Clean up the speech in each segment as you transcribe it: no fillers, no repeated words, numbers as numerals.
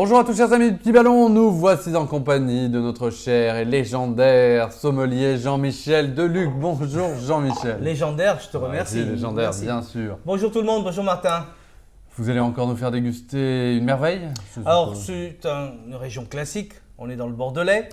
Bonjour à tous chers amis du Petit Ballon, nous voici en compagnie de notre cher et légendaire sommelier Jean-Michel Deluc. Bonjour Jean-Michel. Légendaire, je te remercie. Légendaire, Merci. bien sûr. Bonjour tout le monde, bonjour Martin. Vous allez encore nous faire déguster une merveille? Alors c'est une région classique, on est dans le Bordelais,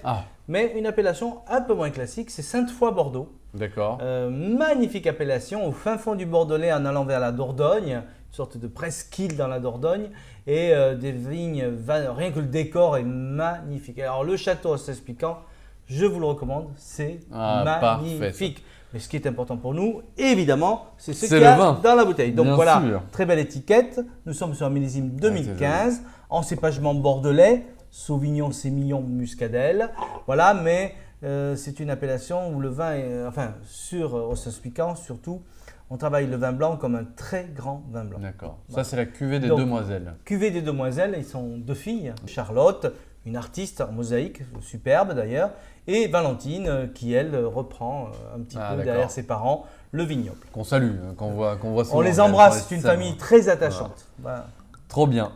mais une appellation un peu moins classique, c'est Sainte-Foy-Bordeaux. D'accord. Magnifique appellation au fin fond du Bordelais en allant vers la Dordogne, une sorte de presqu'île dans la Dordogne et des vignes, rien que le décor est magnifique. Alors le château en s'expliquant, je vous le recommande, c'est magnifique. Parfait. Mais ce qui est important pour nous, évidemment, c'est ce qu'il y a dans la bouteille. Donc bien voilà, sûr. Très belle étiquette. Nous sommes sur un millésime 2015, en cépagement bordelais, Sauvignon, Sémillon, Muscadelle. Voilà, mais c'est une appellation où le vin est, sur Ossenspiquant surtout, on travaille le vin blanc comme un très grand vin blanc. D'accord. Voilà. Ça, c'est la cuvée des demoiselles. Cuvée des demoiselles, ils sont deux filles. Charlotte, une artiste en mosaïque, superbe d'ailleurs, et Valentine, qui elle reprend un petit peu derrière ses parents le vignoble. Qu'on salue, qu'on voit souvent. On les embrasse, c'est une famille très attachante. Voilà. Trop bien.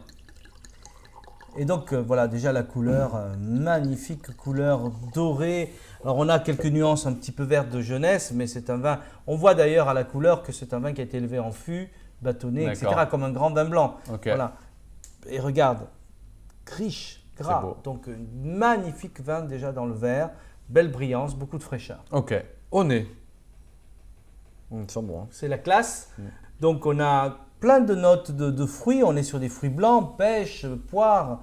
Et donc voilà déjà la couleur, magnifique couleur dorée. Alors on a quelques nuances un petit peu vertes de jeunesse, mais c'est un vin, on voit d'ailleurs à la couleur que c'est un vin qui a été élevé en fût, bâtonné, etc. comme un grand vin blanc. Voilà. Et regarde, riche, gras, donc magnifique vin déjà dans le verre, belle brillance, beaucoup de fraîcheur. Ok, au nez. C'est bon. C'est la classe. Donc on a plein de notes de fruits, on est sur des fruits blancs, pêche, poire,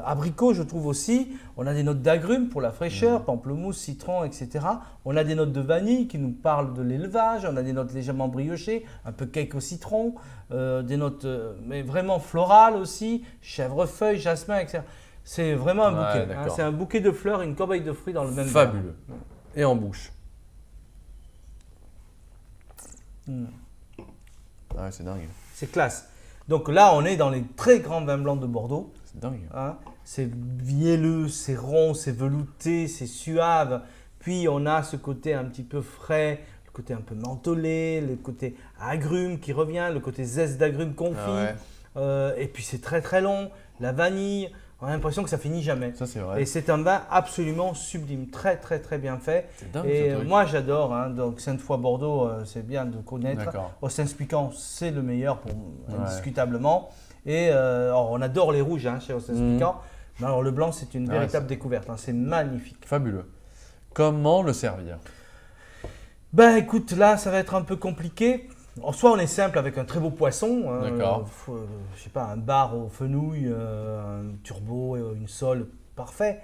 abricot je trouve aussi. On a des notes d'agrumes pour la fraîcheur, pamplemousse, citron, etc. On a des notes de vanille qui nous parlent de l'élevage, on a des notes légèrement briochées, un peu cake au citron, des notes mais vraiment florales aussi, chèvrefeuille, jasmin, etc. C'est vraiment un bouquet, c'est un bouquet de fleurs, une corbeille de fruits dans le même verre. Fabuleux. Et en bouche. Ah ouais, c'est dingue. C'est classe. Donc là, on est dans les très grands vins blancs de Bordeaux. C'est dingue. C'est mielleux, c'est rond, c'est velouté, c'est suave. Puis on a ce côté un petit peu frais, le côté un peu mentholé, le côté agrumes qui revient, le côté zeste d'agrumes confit. Et puis c'est très très long. La vanille, on a l'impression que ça finit jamais. Ça c'est vrai. Et c'est un vin absolument sublime, très très très bien fait. C'est dingue. Et moi j'adore. Donc Sainte-Foy-Bordeaux, c'est bien de connaître. Ossenspiquant, c'est le meilleur indiscutablement. Et on adore les rouges chez Ossenspiquant. Mais alors le blanc, c'est une véritable découverte. C'est magnifique. Fabuleux. Comment le servir? Ben écoute, là ça va être un peu compliqué. Soit on est simple avec un très beau poisson, je sais pas, un bar aux fenouilles, un turbo, une sole, parfait.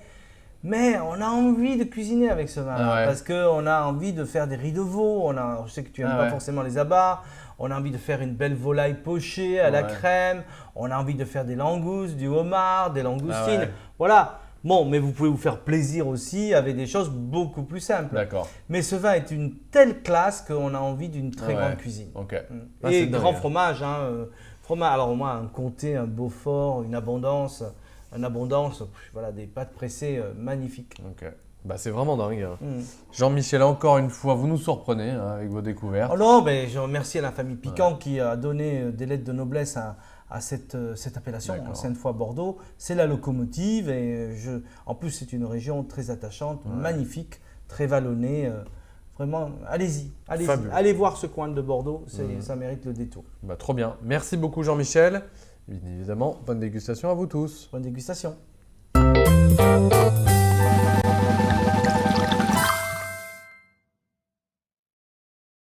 Mais on a envie de cuisiner avec ce vin parce qu'on a envie de faire des riz de veau. Je sais que tu n'aimes pas forcément les abats. On a envie de faire une belle volaille pochée à la crème. On a envie de faire des langoustes, du homard, des langoustines. Voilà. Bon, mais vous pouvez vous faire plaisir aussi avec des choses beaucoup plus simples. D'accord. Mais ce vin est une telle classe qu'on a envie d'une très grande cuisine. Et grand fromage. Alors moi, un comté, un Beaufort, une abondance, voilà, des pâtes pressées magnifiques. C'est vraiment dingue. Jean-Michel, encore une fois, vous nous surprenez avec vos découvertes. Oh non, je remercie la famille Piquant qui a donné des lettres de noblesse à cette appellation, Sainte-Foy-Bordeaux. C'est la locomotive et en plus c'est une région très attachante, magnifique, très vallonnée. Vraiment, allez-y, allez voir ce coin de Bordeaux, ça mérite le détour. Trop bien. Merci beaucoup Jean-Michel. Bien évidemment, bonne dégustation à vous tous. Bonne dégustation.